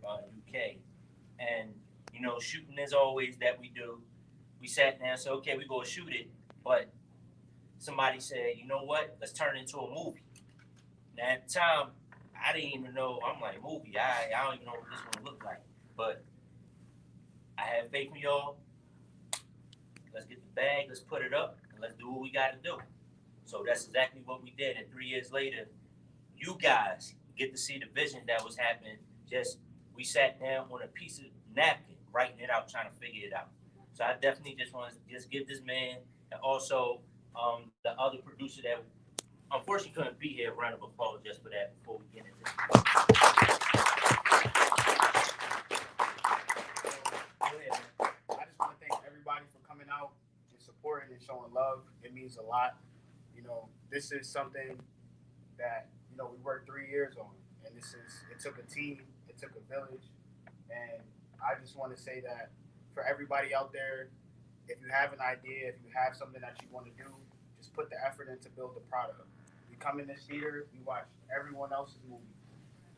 over UK. And, you know, shooting as always that we do. We sat down and said, okay, we go shoot it. But somebody said, you know what? Let's turn it into a movie. Now, at the time, I didn't even know. I'm like, movie? I don't even know what this one look like. But I have faith in y'all. Let's get the bag. Let's put it up. And let's do what we got to do. So that's exactly what we did. And 3 years later, you guys get to see the vision that was happening. Just we sat down on a piece of napkin, writing it out, trying to figure it out. So I definitely just want to just give this man and also the other producer that unfortunately couldn't be here, a round of applause just for that before we get into it. Go ahead, man. I just want to thank everybody for coming out and supporting and showing love. It means a lot. You know, this is something that, you know, we worked 3 years on. And it took a team, it took a village. And I just want to say that for everybody out there, if you have an idea, if you have something that you want to do, just put the effort in to build the product. We come in this theater, we watch everyone else's movie.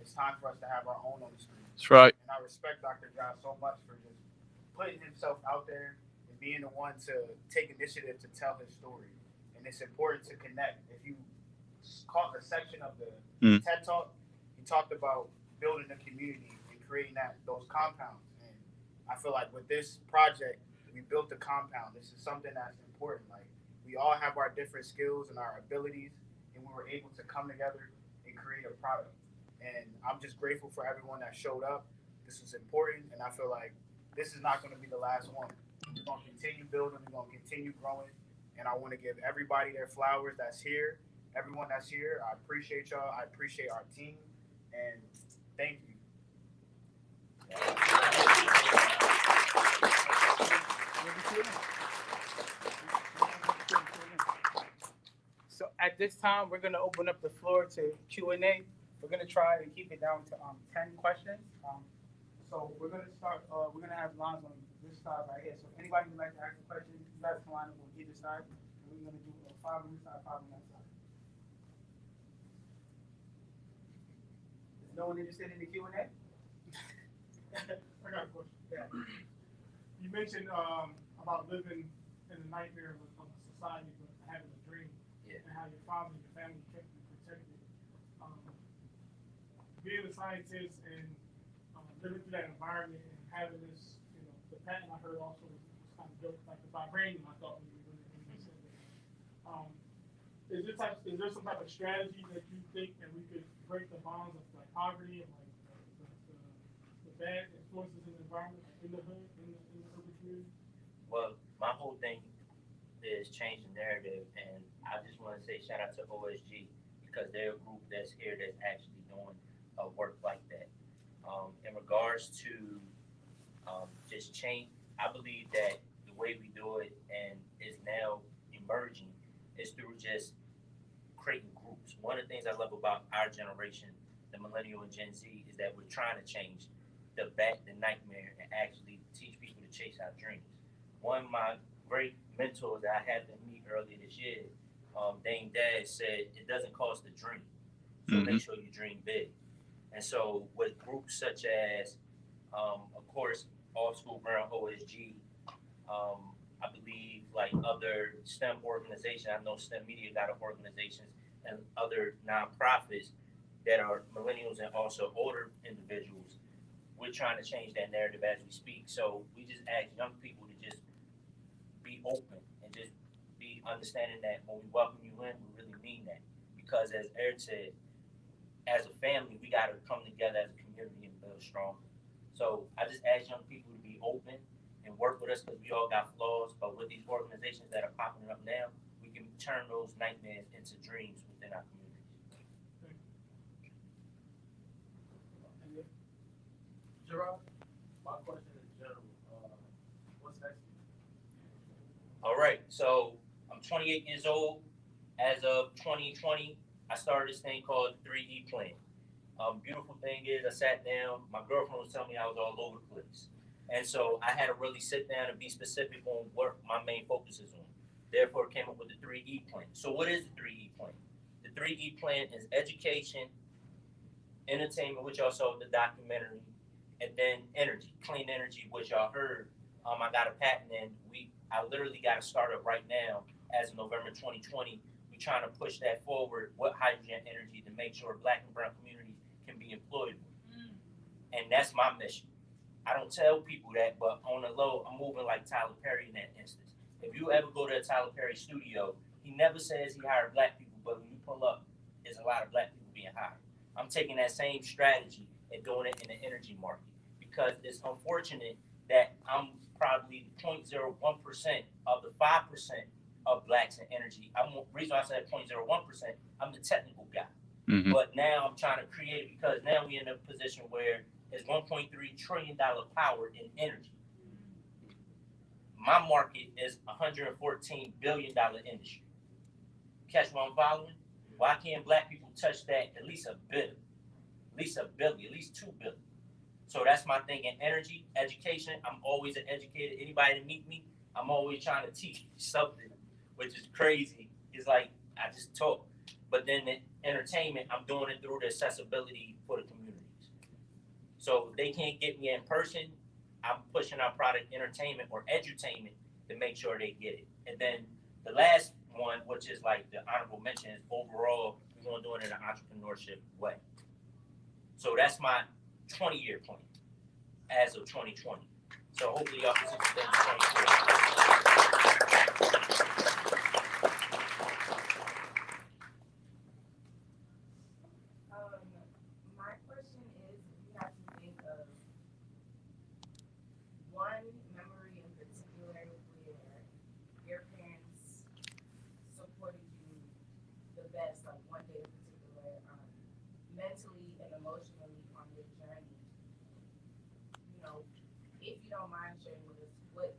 It's time for us to have our own on the screen. That's right. And I respect Dr. Josh so much for just putting himself out there and being the one to take initiative to tell his story. And it's important to connect. If you caught the section of the TED Talk, he talked about building a community and creating those compounds. And I feel like with this project, we built the compound. This is something that's important. Like, we all have our different skills and our abilities, and we were able to come together and create a product. And I'm just grateful for everyone that showed up. This was important, and I feel like this is not going to be the last one. We're going to continue building. We're going to continue growing. And I want to give everybody their flowers that's here. Everyone that's here, I appreciate y'all. I appreciate our team. And thank you. So at this time, we're going to open up the floor to Q&A. We're going to try to keep it down to 10 questions. So we're going to start, we're going to have lines on this side right here. So if anybody would like to ask a question, you guys can line up on either side. And we're going to do 5 on this side, 5 on that side. Is no one interested in the Q&A? I got a question. Yeah. You mentioned about living in a nightmare of society, but having a dream, and how your father and your family kept you protected. Being a scientist and living through that environment and having this, you know, the patent I heard also was kind of built like the vibranium. I thought when you said that. Is there some type of strategy that you think that we could break the bonds of like poverty and like the bad influences in the environment, like in the hood, in the urban community? Well, my whole thing is changing narrative, and I just want to say shout out to OSG because they're a group that's here that's actually doing work like that. In regards to just change, I believe that the way we do it and is now emerging is through just creating groups. One of the things I love about our generation, the millennial and Gen Z, is that we're trying to change the nightmare and actually teach people to chase our dreams. One of my great mentors that I had to meet earlier this year, Dame Dad, said it doesn't cost to dream, so make sure you dream big. And so with groups such as, of course, All School Ground OSG, I believe like other STEM organizations, I know STEM Media got organizations and other nonprofits that are millennials and also older individuals. We're trying to change that narrative as we speak. So we just ask young people to just be open and just be understanding that when we welcome you in, we really mean that. Because as Eric said, as a family, we got to come together as a community and build stronger. So I just ask young people to be open and work with us because we all got flaws. But with these organizations that are popping up now, we can turn those nightmares into dreams within our communities. Gerard, my question in general, what's next? All right, so I'm 28 years old. As of 2020, I started this thing called the 3E Plan. Beautiful thing is, I sat down. My girlfriend was telling me I was all over the place, and so I had to really sit down and be specific on what my main focus is on. Therefore, I came up with the 3E Plan. So, what is the 3E Plan? The 3E Plan is education, entertainment, which y'all saw the documentary, And then energy, clean energy, which y'all heard. I got a patent, and I literally got a startup right now as of November 2020. We're trying to push that forward with hydrogen energy to make sure Black and brown communities can be employed with. And that's my mission. I don't tell people that, but on the low, I'm moving like Tyler Perry in that instance. If you ever go to a Tyler Perry studio, he never says he hired Black people, but when you pull up, there's a lot of Black people being hired. I'm taking that same strategy and doing it in the energy market, because it's unfortunate that I'm probably 0.01% of the 5% of Blacks in energy. Reason I said 0.01%, I'm the technical guy. Mm-hmm. But now I'm trying to create it, because now we're in a position where there's $1.3 trillion power in energy. My market is $114 billion industry. Catch what I'm following? Why can't Black people touch that at least $1 billion? At least $1 billion, at least $2 billion. So that's my thing in energy, education. I'm always an educator. Anybody that meet me, I'm always trying to teach something, which is crazy. It's like I just talk. But then the entertainment, I'm doing it through the accessibility for the communities. So if they can't get me in person, I'm pushing our product entertainment or edutainment to make sure they get it. And then the last one, which is like the honorable mention, is overall, we're going to do it in an entrepreneurship way. So that's my 20-year plan as of 2020. So hopefully y'all can see the 2020. My question is, if you have to think of one memory in particular where your parents supported you the best, like one day in particular, mentally and emotionally on your journey, if you don't mind sharing with us what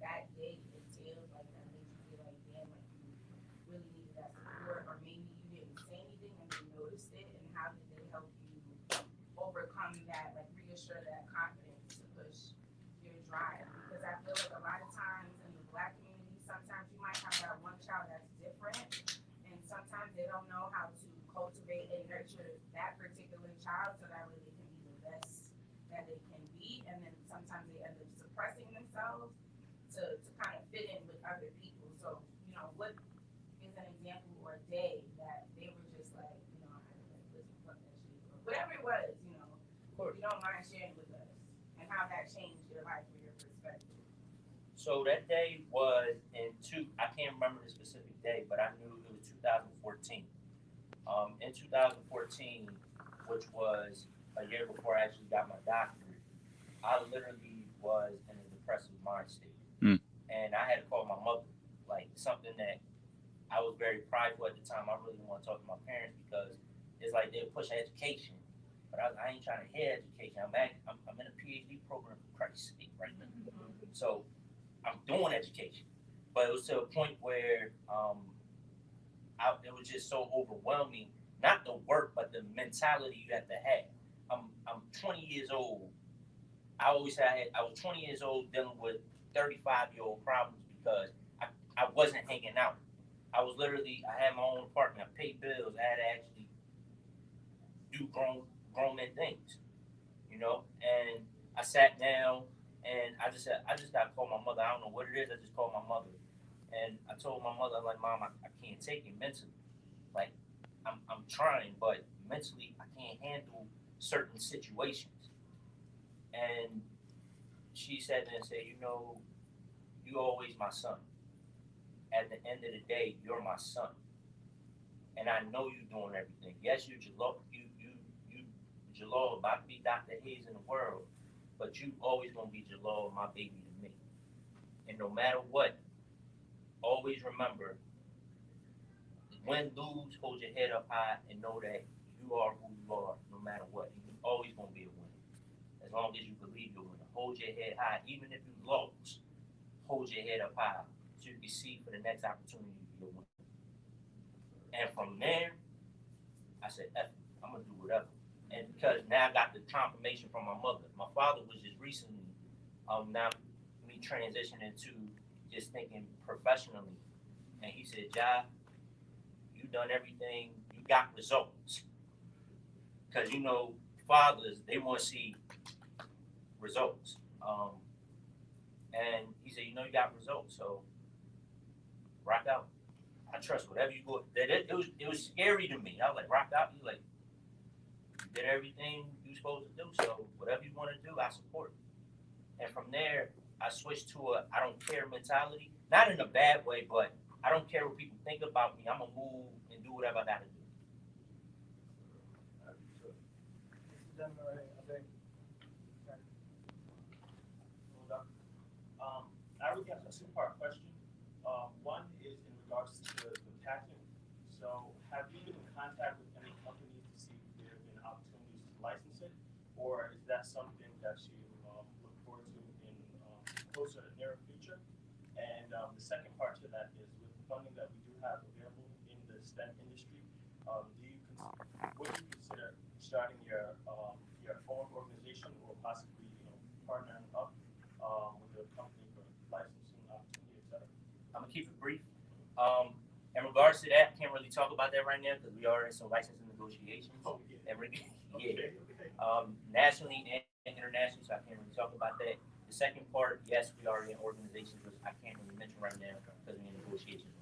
that day entailed, like that made you feel like, damn, like you really needed that support, or maybe you didn't say anything and they noticed it, and how did they help you overcome that, like reassure that confidence to push your drive? Because I feel like a lot of times in the Black community, sometimes you might have that one child that's different, and sometimes they don't know how to cultivate and nurture that particular child so that way they can be the best that they can be, and then sometimes they end up suppressing themselves to kind of fit in with other people. So, what is an example or a day that they were just like, I listen, fuck that shit, or whatever it was, if you don't mind sharing with us, and how that changed your life or your perspective. So that day was I can't remember the specific day, but I knew it was 2014. In 2014, which was a year before I actually got my doctorate, I literally was in a depressive mind state. And I had to call my mother, like something that I was very prideful at the time. I really didn't want to talk to my parents, because it's like they push education, but I ain't trying to hear education. I'm in a PhD program, for Christ's sake, right now. So I'm doing education, but it was to a point where it was just so overwhelming. Not the work, but the mentality you have to have. I'm 20 years old. I always said I was 20 years old dealing with 35-year-old problems, because I wasn't hanging out. I had my own apartment. I paid bills. I had to actually do grown men things, And I sat down and I just said, I just got to call my mother. I don't know what it is. I just called my mother. And I told my mother, I'm like, Mom, I can't take it mentally. Like, I'm trying, but mentally I can't handle certain situations. And she sat there and said, you always my son. At the end of the day, you're my son. And I know you're doing everything. Yes, you're Jalaal, Jalaal, about to be Dr. Hayes in the world, but you always gonna be Jalaal, my baby to me. And no matter what, always remember, win, lose, hold your head up high and know that you are who you are no matter what. And you're always going to be a winner. As long as you believe you're a winner. Hold your head high. Even if you lost, hold your head up high so you can see for the next opportunity to be a winner. And from there, I said, F it, I'm going to do whatever. And because now I got the confirmation from my mother. My father was just recently, now me transitioning to just thinking professionally. And he said, Ja, you done everything, you got results. Because fathers, they want to see results. And he said, you know, you got results, so rock out. I trust whatever you go. It was scary to me. I was like, rock out. You like, you did everything you supposed to do. So whatever you want to do, I support. And from there, I switched to a I don't care mentality. Not in a bad way, but I don't care what people think about me. I'm gonna move and do whatever I gotta do. I really have a two-part question. One is in regards to the patent. So, have you been in contact with any companies to see if there have been opportunities to license it, or is that something that you look forward to in closer to near future? And the second part to that is with the funding that we do have available in the STEM industry, would you consider starting your own organization or possibly partnering up with a company for licensing opportunity, etc.? I'm gonna keep it brief. In regards to that, can't really talk about that right now because we are in some licensing negotiations. Oh, yeah. And Okay. nationally and internationally, so I can't really talk about that. The second part, yes, we are in organizations, which I can't really mention right now because we're in negotiations.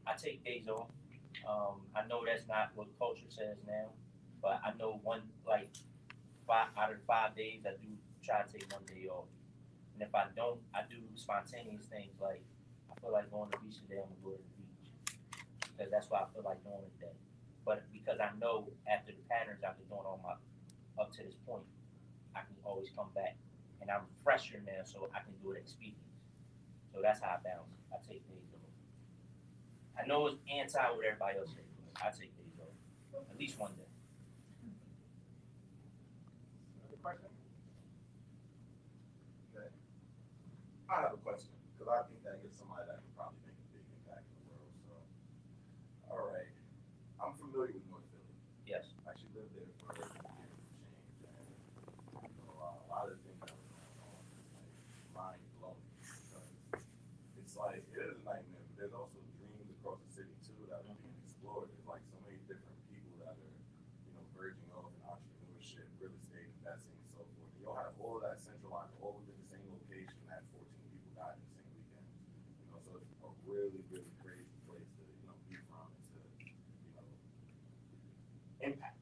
I take days off. I know that's not what culture says now, but I know like 5 out of 5 days I do try to take one day off. And if I don't, I do spontaneous things like I feel like going to the beach today, I'm gonna go to the beach because that's what I feel like doing today. But because I know after the patterns I've been doing all my up to this point, I can always come back, and I'm fresher now, so I can do it expediently. So that's how I balance it. I take days off. I know it's anti what everybody else says. I take days off at least one day. Another question? I have a question because I think that you're somebody that can probably make a big impact in the world. So, all right, I'm familiar with North Philly. Yes. I actually lived there for years and change, and a lot of the things that were going on is like mind blowing because it's like it is a nightmare, but there's also dreams across the city too that are being explored. There's like so many different people that are verging off in entrepreneurship, real estate investing, and so forth. You'll have all of that centralized all within the same location. That 14 people died in the same weekend. So it's a really, really crazy place to be from and to impact.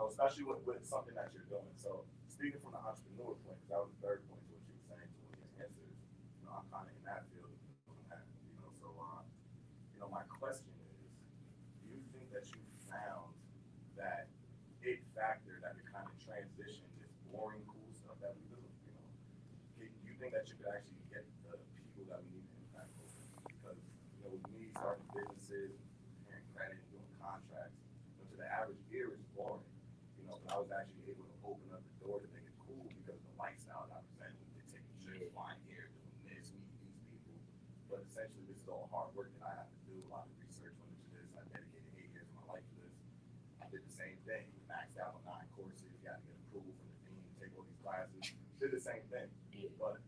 Especially with something that you're doing. So speaking from the entrepreneur point, because that was the third point to what you were saying to one of your answers. I'm kind of in that field of doing that. So my question is, do you think that you found that it factor that could kind of transition this boring, cool stuff that we do? Do you think that you could actually get the people that we need to impact over? Because with me starting businesses, and credit, and doing contracts, to the average ear it's boring. But I was actually able to open up the door to make it cool because of the lifestyle that I presented. They're taking trips, flying here, doing this, meeting these people. But essentially, this is all hard work that I have to do. A lot of research went into this. I dedicated 8 years of my life to this. I did the same thing. Maxed out on 9 courses. You got to get approval from the dean, take all these classes. Did the same thing. But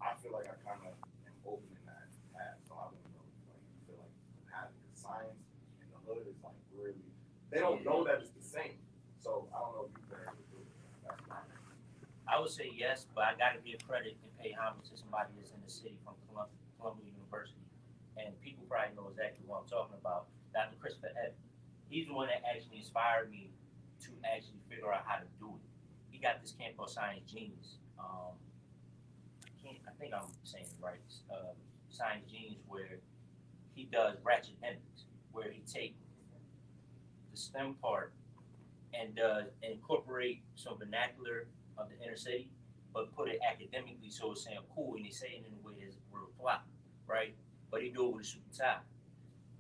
I feel like I kind of am opening that path. So I don't know. You feel like having the science in the hood is like really. They don't know that it's the same. So I don't know if you've been able to do it. That's my I would say yes, but I got to give credit and pay homage to somebody that's in the city from Columbia University. And people probably know exactly what I'm talking about. Dr. Christopher F. He's the one that actually inspired me to actually figure out how to do it. He got this camp called Science Genius. I think I'm saying it right. Science Genius, where he does ratchet endings, where he takes the STEM part and does incorporate some vernacular of the inner city, but put it academically so it's saying cool, and they say it in a way that's real fly, right? But he do it with a suit and tie.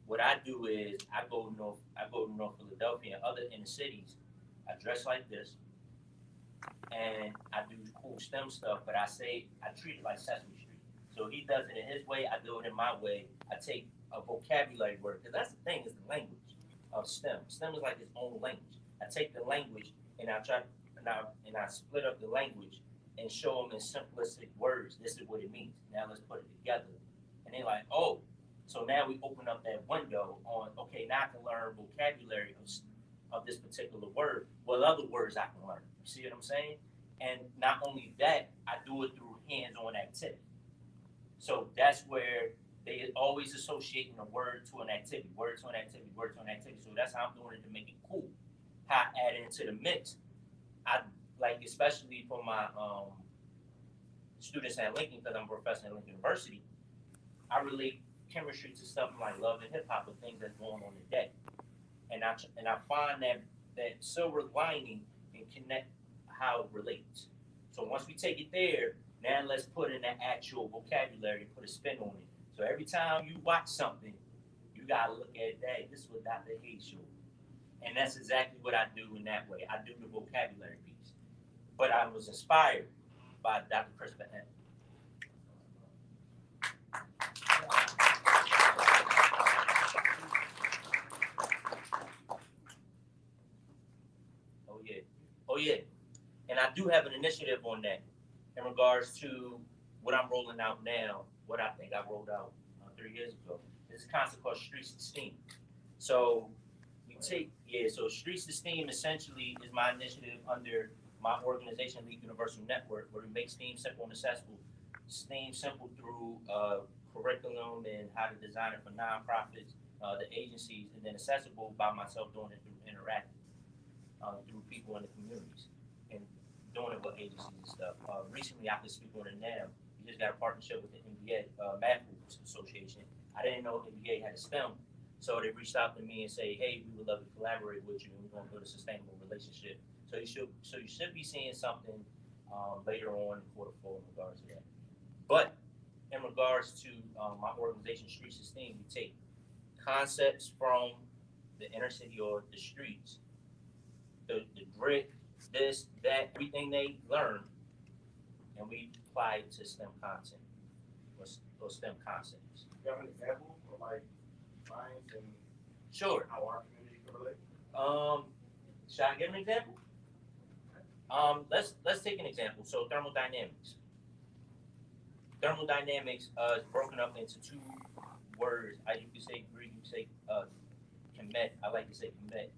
What I do is I go to North Philadelphia and other inner cities. I dress like this, and I do cool STEM stuff, but I treat it like Sesame Street. So he does it in his way, I do it in my way. I take a vocabulary word, because that's the thing, is the language. of STEM. STEM is like its own language. I take the language and I split up the language and show them in simplistic words. This is what it means. Now let's put it together. And they're like, oh, so now we open up that window on, okay, now I can learn vocabulary of this particular word. What other words I can learn? You see what I'm saying? And not only that, I do it through hands-on activity. So that's where they always associating a word to an activity, word to an activity, word to an activity. So that's how I'm doing it to make it cool. How I add it into the mix. I like, especially for my students at Lincoln, because I'm a professor at Lincoln University, I relate chemistry to stuff like love and hip hop and things that's going on today. And I find that silver lining and connect how it relates. So once we take it there, now let's put in that actual vocabulary and put a spin on it. So every time you watch something, you gotta look at that. This is what Dr. Hayes showed. And that's exactly what I do in that way. I do the vocabulary piece. But I was inspired by Dr. Christopher M. Oh yeah. And I do have an initiative on that in regards to what I'm rolling out now, what I think I rolled out 3 years ago. This is a concept called Streets to Steam. So so Streets to Steam essentially is my initiative under my organization, League Universal Network, where we make STEAM simple and accessible. STEAM simple through curriculum and how to design it for nonprofits, the agencies, and then accessible by myself doing it through interactive, through people in the communities, and doing it with agencies and stuff. Recently, I could speak on it now. We just got a partnership with the NBA Math Association. I didn't know NBA had a STEM, so they reached out to me and say, "Hey, we would love to collaborate with you, and we're going to build a sustainable relationship." So you should be seeing something later on in Q4 in regards to that. But in regards to my organization, Streets to Steam, we take concepts from the inner city or the streets, the grit, this, that, everything they learn, and we apply it to STEM content or STEM concepts. You have an example of like science and Sure. how our community can relate? Should I give an example? Let's take an example. So thermodynamics. Thermodynamics is broken up into 2 words. You can say Greek, you can say chemet. I like to say chemet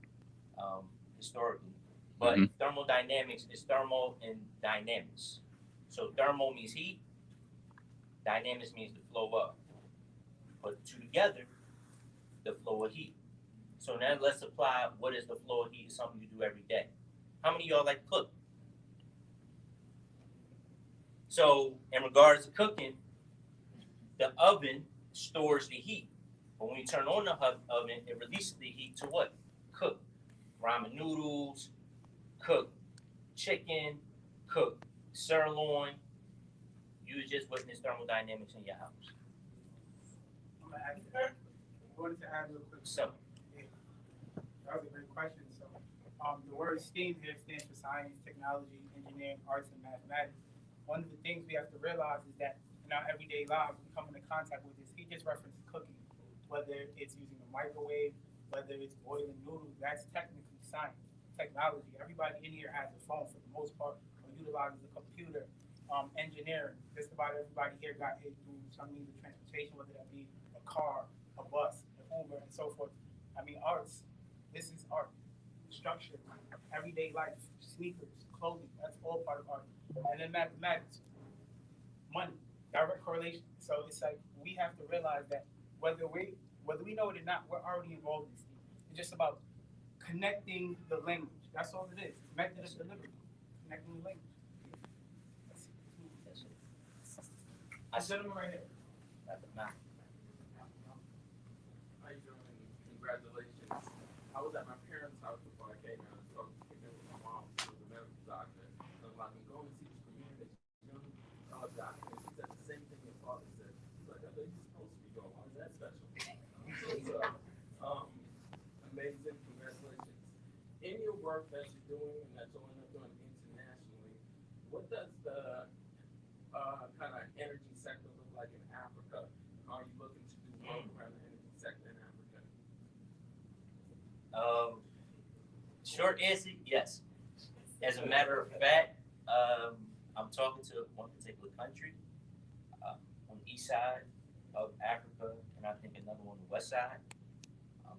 historically. But thermodynamics is thermo and dynamics. So thermo means heat, dynamics means the flow of. Put the 2 together, the flow of heat. So now let's apply what is the flow of heat. It's something you do every day. How many of y'all like to cook? So in regards to cooking, the oven stores the heat. But when you turn on the oven, it releases the heat to what? Cook ramen noodles, cook chicken, cook sirloin. You just witnessed thermodynamics in your house. I wanted to add real quick. So, that was a great question. So, the word STEAM here stands for science, technology, engineering, arts, and mathematics. One of the things we have to realize is that in our everyday lives, we come into contact with this. He just referenced cooking, whether it's using a microwave, whether it's boiling noodles. That's technically science, technology. Everybody in here has a phone for the most part, or utilizes a computer. Engineering. Just about everybody here got hit through some means of transportation, whether that be a car, a bus, an Uber, and so forth. I mean, arts. This is art. Structure, everyday life, sneakers, clothing. That's all part of art. And then mathematics, money, direct correlation. So it's like we have to realize that whether we know it or not, we're already involved in this thing. It's just about connecting the language. That's all it is. It's method of delivery. Connecting the language. I gentleman right here. How you doing? Congratulations. I was at my parents' house before I came out, so I was with my mom, who was a medical doctor. So I'm like, I'm going to see this community, young doctor. And she said the same thing your father said. He's like, I know you're supposed to be going. Why is that special? So, amazing. Congratulations. In your work that you're doing and that you'll end up doing internationally, what does the kind of energy sector look like in Africa? Are you looking to do work around the energy sector in Africa? Short answer, yes. As a matter of fact, I'm talking to one particular country on the east side of Africa, and I think another one on the west side,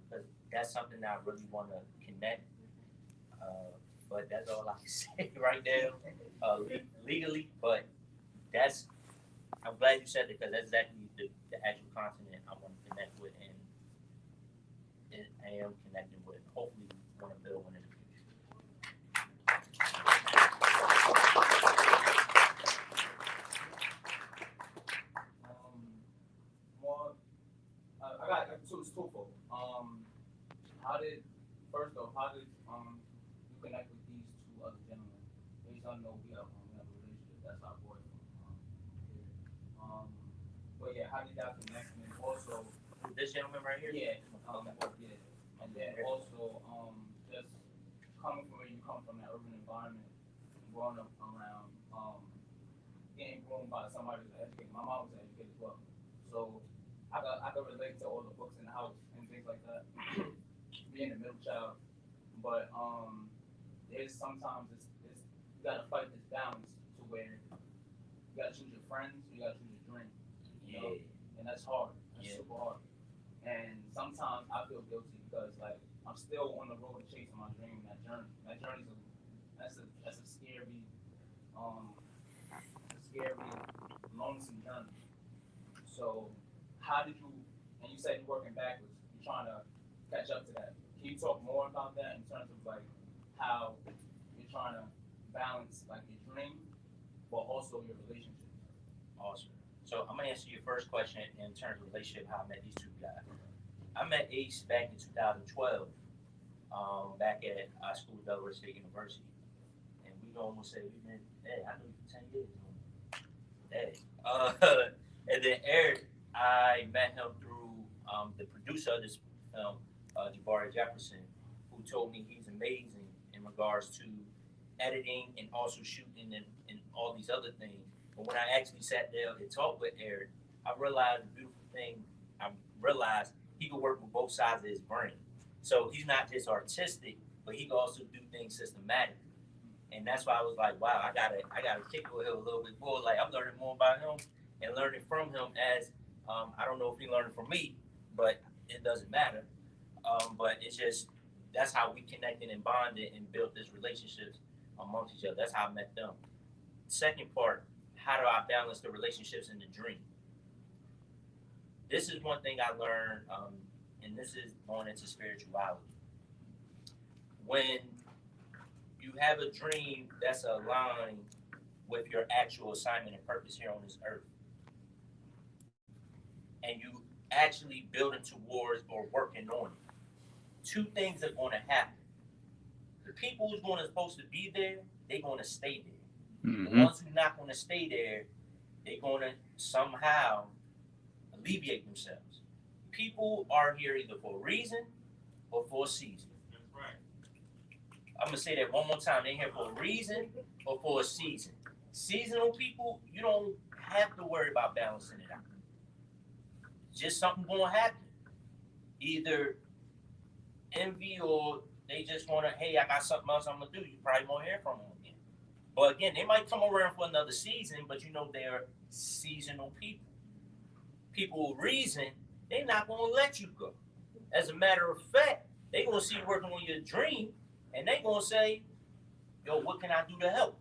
because that's something that I really want to connect. But that's all I can say right now, legally. But I'm glad you said it because that's exactly the actual continent I want to connect with, and I am connecting with. Hopefully, want to build one in the future. More, I got two. It's twofold. How did you connect with these two other gentlemen? They don't know we have a relationship. That's our boy. But yeah, how did y'all connect? And also, This gentleman right here. yeah, yeah. And then also, just coming from where you come from, that urban environment, growing up around, getting groomed by somebody who's educated. My mom was educated as well, so I could relate to all the books in the house and things like that. Being a middle child, but there's sometimes it's you gotta fight this balance to where you gotta choose your friends, you gotta choose your dream. You know? And that's hard. That's super hard. And sometimes I feel guilty because like I'm still on the road to chasing my dream. That journey's that's a scary, lonesome journey. So how did you? And you said you're working backwards. You're trying to catch up to that. Can you talk more about that in terms of like how you're trying to balance like your dream, but also your relationship? Awesome. So I'm gonna answer your first question in terms of relationship. How I met these two guys. I met Ace back in 2012, back at our school, Delaware State University, and we almost say we've been. Hey, I know you for 10 years. Hey. And then Eric, I met him through the producer of this film, Jabari Jefferson, who told me he's amazing in regards to editing and also shooting and all these other things. But when I actually sat there and talked with Eric, I realized the beautiful thing. I realized he could work with both sides of his brain. So he's not just artistic, but he can also do things systematically. And that's why I was like, wow, I gotta kick with him a little bit more. Like I'm learning more about him and learning from him as I don't know if he learning from me, but it doesn't matter. But it's just that's how we connected and bonded and built this relationships amongst each other. That's how I met them. Second part, how do I balance the relationships and the dream? This is one thing I learned, and this is going into spirituality. When you have a dream that's aligned with your actual assignment and purpose here on this earth, and you actually building towards or working on it, two things are going to happen. The people who's supposed to be there, they're going to stay there. Mm-hmm. The ones who are not going to stay there, they're going to somehow alleviate themselves. People are here either for a reason or for a season. That's right. I'm going to say that one more time. They're here for a reason or for a season. Seasonal people, you don't have to worry about balancing it out. Just something going to happen. Either envy or they just want to, hey, I got something else I'm going to do. You probably won't hear from them again. But again, they might come around for another season, but you know they're seasonal people. People with reason, they're not going to let you go. As a matter of fact, they're going to see you working on your dream, and they're going to say, yo, what can I do to help?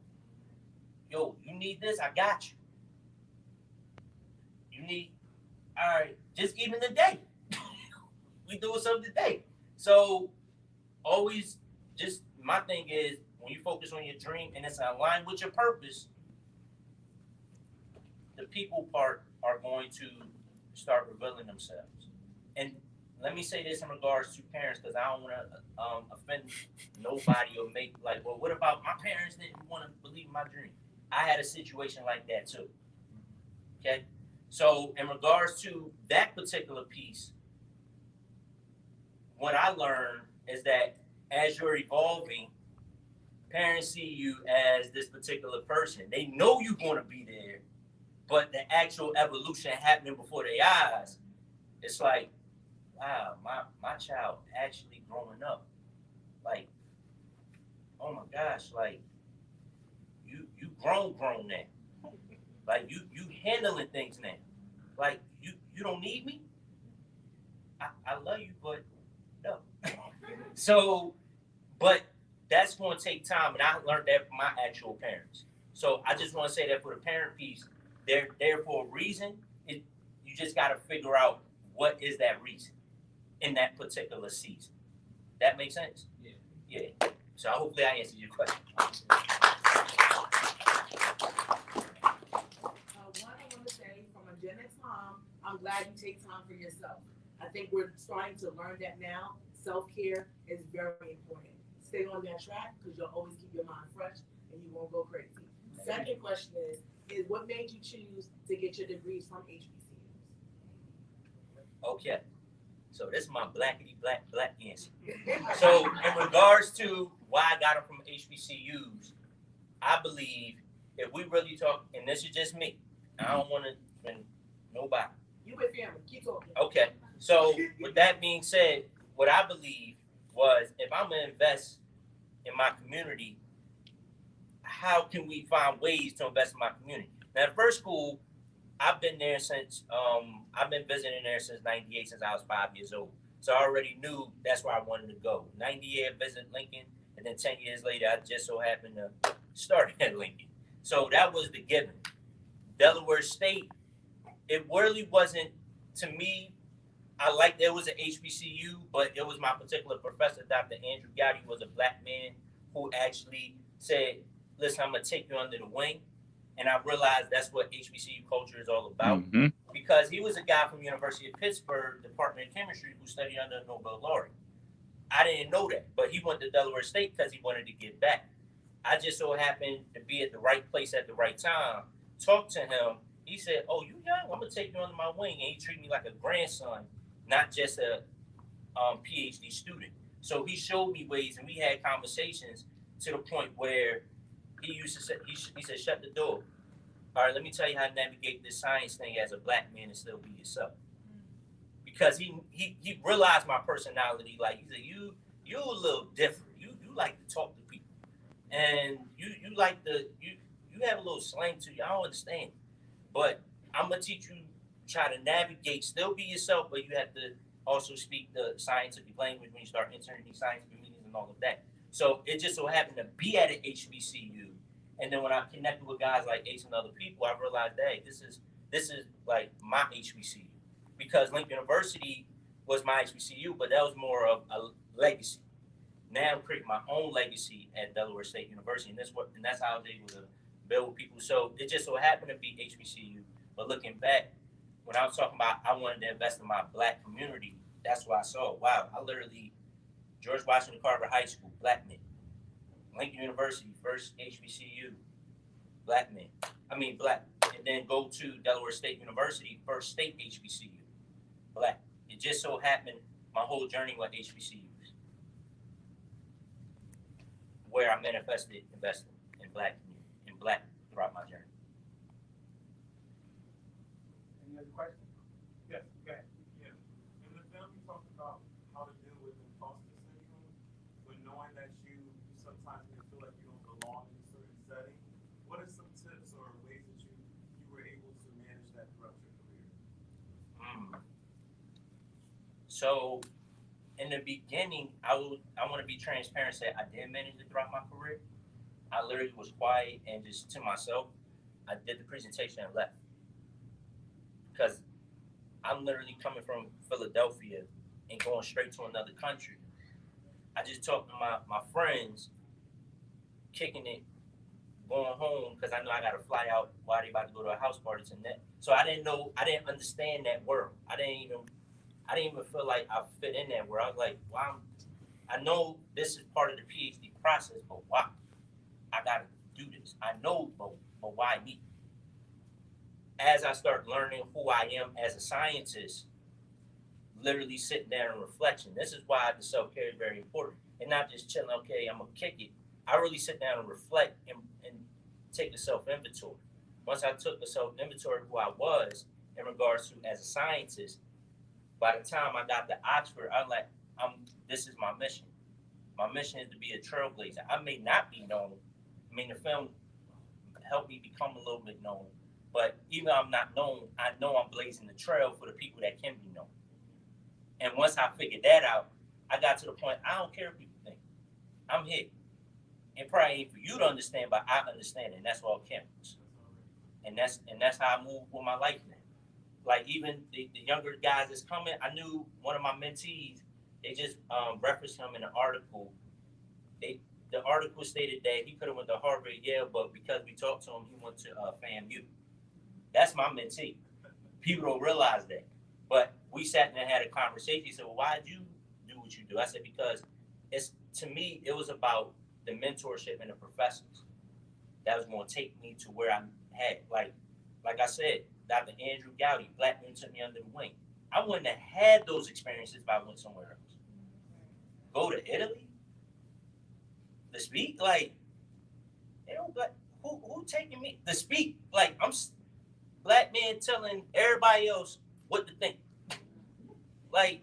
Yo, you need this? I got you. You need, all right, just even today. We doing something today. So always just, my thing is, when you focus on your dream and it's aligned with your purpose, the people part are going to start revealing themselves. And let me say this in regards to parents, because I don't want to offend nobody or make like, well, what about my parents didn't want to believe my dream? I had a situation like that too. Okay? So in regards to that particular piece, what I learned is that as you're evolving, parents see you as this particular person. They know you're going to be there, but the actual evolution happening before their eyes, it's like, wow, my child actually growing up. Like, oh my gosh, like you grown now. Like you handling things now. Like you don't need me. I love you, but no. So, but that's going to take time, and I learned that from my actual parents. So I just want to say that for the parent piece, they're there for a reason. You just got to figure out what is that reason in that particular season. That makes sense? Yeah. Yeah. So hopefully I answered your question. One, I want to say, from a Gen X mom, I'm glad you take time for yourself. I think we're starting to learn that now. Self-care is very important. Stay on that track because you'll always keep your mind fresh and you won't go crazy. Second question is what made you choose to get your degrees from HBCUs? Okay. So this is my blackity black answer. So in regards to why I got them from HBCUs, I believe if we really talk, and this is just me, I don't want to offend nobody. You with family, keep talking. Okay. So with that being said, what I believe was if I'm gonna invest in my community, how can we find ways to invest in my community? Now, the first school, I've been there since I've been visiting there since '98, since I was 5 years old. So I already knew that's where I wanted to go. '98, I visited Lincoln, and then 10 years later, I just so happened to start at Lincoln. So that was the given. Delaware State, it really wasn't, to me, I liked there was an HBCU, but it was my particular professor, Dr. Andrew Gotti, was a black man who actually said, listen, I'm going to take you under the wing. And I realized that's what HBCU culture is all about. Mm-hmm. Because he was a guy from University of Pittsburgh, Department of Chemistry, who studied under a Nobel laureate. I didn't know that, but he went to Delaware State because he wanted to give back. I just so happened to be at the right place at the right time. Talked to him. He said, oh, you young? I'm going to take you under my wing. And he treated me like a grandson, not just a PhD student. So he showed me ways, and we had conversations to the point where he used to say, he said, shut the door. All right, let me tell you how to navigate this science thing as a black man and still be yourself. Because he realized my personality. Like, he said, you're a little different. You like to talk to people. And you like you have a little slang to you. I don't understand. But I'm going to teach you, try to navigate, still be yourself, but you have to also speak the scientific language when you start entering these scientific meetings and all of that. So it just so happened to be at an HBCU. And then when I connected with guys like Ace and other people, I realized, hey, this is like my HBCU. Because Lincoln University was my HBCU, but that was more of a legacy. Now I'm creating my own legacy at Delaware State University, and that's how I was able to build with people. So it just so happened to be HBCU. But looking back, when I was talking about I wanted to invest in my black community, that's what I saw. Wow, I literally, George Washington Carver High School, black men. Lincoln University, first HBCU, black. And then go to Delaware State University, first state HBCU, black. It just so happened my whole journey with HBCUs, where I manifested investing in black throughout my journey. Any other questions? Yes, go ahead. Yeah. In the film, you talked about how to deal with imposter syndrome when knowing that you sometimes may feel like you don't belong in a certain setting. What are some tips or ways that you were able to manage that throughout your career? So in the beginning, I want to be transparent and say I did manage it throughout my career. I literally was quiet and just to myself. I did the presentation and left. Because I'm literally coming from Philadelphia and going straight to another country. I just talked to my friends, kicking it, going home, because I know I got to fly out while they about to go to a house party tonight. So I didn't understand that world. I didn't even feel like I fit in that world. I was like, wow, I know this is part of the PhD process, but why? I got to do this. I know, but why me? As I start learning who I am as a scientist, literally sitting there in reflection. This is why the self-care is very important. And not just chilling, okay, I'm going to kick it. I really sit down and reflect and take a self-inventory. Once I took a self-inventory of who I was in regards to as a scientist, By the time I got to Oxford, I'm like, this is my mission. My mission is to be a trailblazer. I may not be known. I mean, the film helped me become a little bit known. But even though I'm not known, I know I'm blazing the trail for the people that can be known. And once I figured that out, I got to the point, I don't care what people think. I'm here. It probably ain't for you to understand, but I understand it, and that's all counts. And that's how I move with my life now. Like even the younger guys that's coming, I knew one of my mentees, they just referenced him in an article. The article stated that he could have went to Harvard, Yale, but because we talked to him, he went to FAMU. That's my mentee. People don't realize that. But we sat and had a conversation. He said, well, why did you do what you do? I said, because to me, it was about the mentorship and the professors that was going to take me to where I had. Like I said, Dr. Andrew Gowdy, black men took me under the wing. I wouldn't have had those experiences if I went somewhere else. Go to Italy to speak? Like, they don't, who taking me to speak? Like, I'm black man telling everybody else what to think. Like,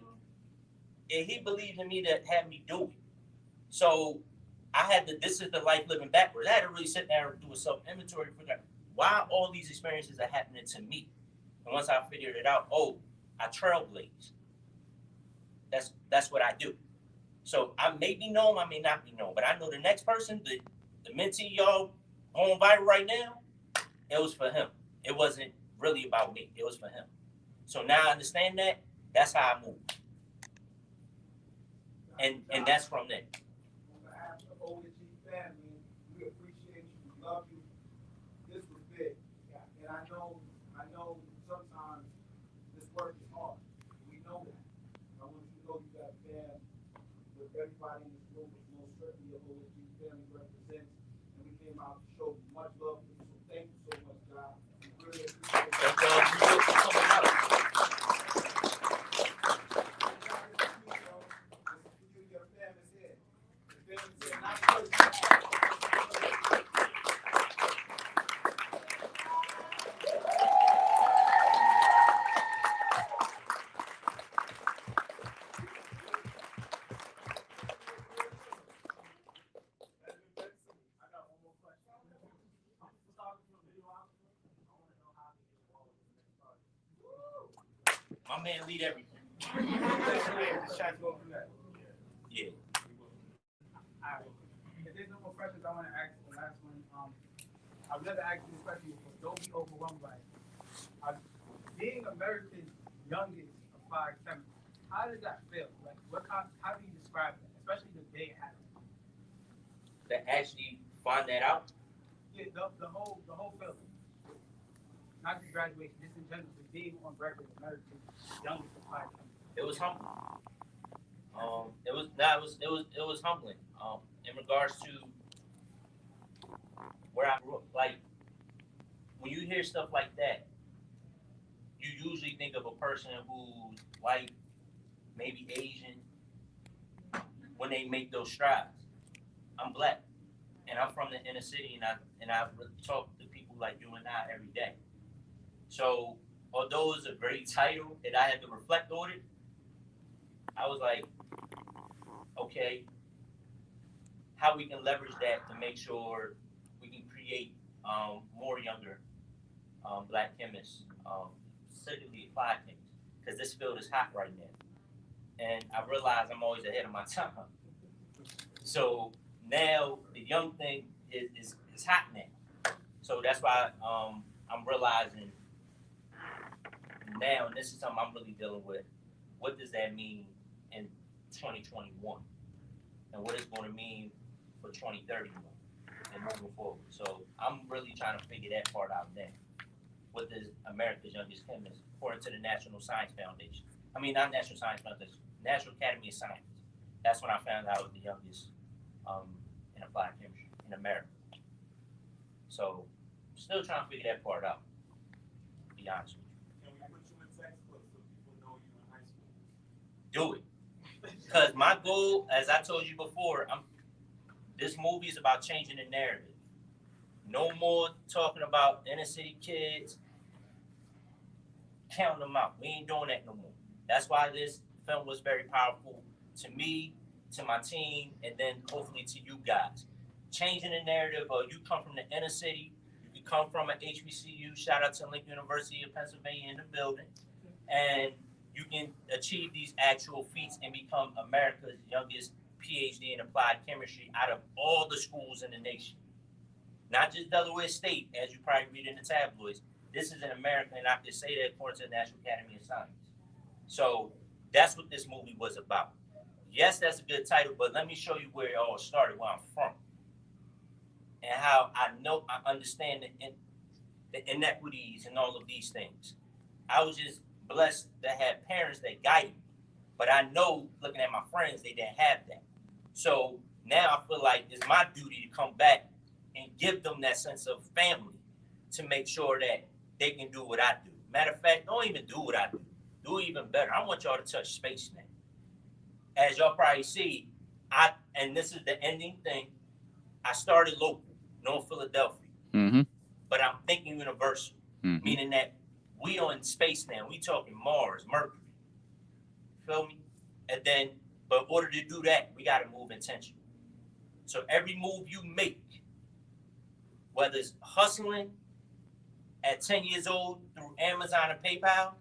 and he believed in me to have me do it. So I had to, this is the life living backwards. I had to really sit there and do a self-inventory and figure out why all these experiences are happening to me. And once I figured it out, I trailblaze. That's what I do. So I may be known, I may not be known, but I know the next person, the mentee y'all going viral right now, it was for him. It wasn't really about me. It was for him. So now I understand that. That's how I move. And that's from there. On behalf of the OSG family, we appreciate you, we love you. This was big. And I know sometimes this work is hard. We know that. I want you to know you got a fan with everybody in this room, which most certainly your OSG family represents. And we came out to show much love to you. So thank you so much, God. We really appreciate it. Thank y'all for coming out. My man lead everything. Yeah. All right. If there's no more questions, I want to ask the last one. I've never asked this question before. Don't be overwhelmed by it. Being America's youngest applied chemist, how does that feel? Like, how do you describe that, especially the day it happened? To actually find that out? Yeah, the whole feeling. Not just graduation, just in general, the being on record America's youngest applied chemist. It was humbling. It was humbling. In regards to where I grew up, like when you hear stuff like that, you usually think of a person who's white, maybe Asian, when they make those strides. I'm black, and I'm from the inner city, and I talk to people like you and I every day. So although it's a great title and I had to reflect on it, I was like, okay, how we can leverage that to make sure we can create more younger black chemists, specifically applied chemists, because this field is hot right now. And I realize I'm always ahead of my time. So now the young thing is hot now. So that's why I'm realizing now, and this is something I'm really dealing with, what does that mean in 2021? And what it's going to mean for 2031 and moving forward. So I'm really trying to figure that part out now. What does America's Youngest Chemist, according to the National Science Foundation? I mean, not National Science Foundation, National Academy of Sciences. That's when I found out I was the youngest in applied chemistry in America. So still trying to figure that part out, to be honest with you. Can we put you in textbooks so people know you in high school? Do it. Because my goal, as I told you before, this movie is about changing the narrative. No more talking about inner city kids, counting them out. We ain't doing that no more. That's why this film was very powerful to me, to my team, and then hopefully to you guys. Changing the narrative of you come from the inner city, you come from an HBCU, shout out to Lincoln University of Pennsylvania in the building, and you can achieve these actual feats and become America's youngest PhD in applied chemistry out of all the schools in the nation. Not just Delaware State, as you probably read in the tabloids. This is in America, and I can say that according to the National Academy of Science. So that's what this movie was about. Yes, that's a good title, but let me show you where it all started, where I'm from, and how I understand the inequities and all of these things. I was just blessed to have parents that guided me, but I know, looking at my friends, they didn't have that. So now I feel like it's my duty to come back and give them that sense of family to make sure that they can do what I do. Matter of fact, don't even do what I do. Do even better. I want y'all to touch space now. As y'all probably see, and this is the ending thing, I started local, North Philadelphia. Mm-hmm. But I'm thinking universal, meaning that we are in space now. We talking Mars, Mercury. Feel me? And then, but in order to do that, we got to move intentional. So every move you make, whether it's hustling at 10 years old through Amazon and PayPal,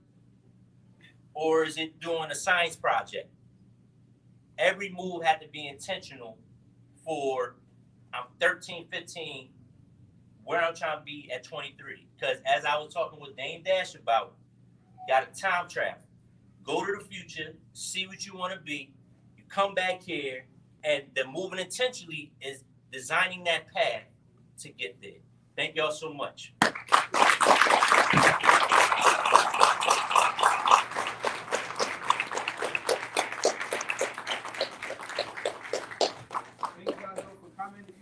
or is it doing a science project? Every move had to be intentional for, I'm 13, 15, where I'm trying to be at 23. Because as I was talking with Dame Dash about, you got to time travel. Go to the future, see what you want to be. You come back here, and the moving intentionally is designing that path to get there. Thank y'all so much. Thank you guys all for coming. If you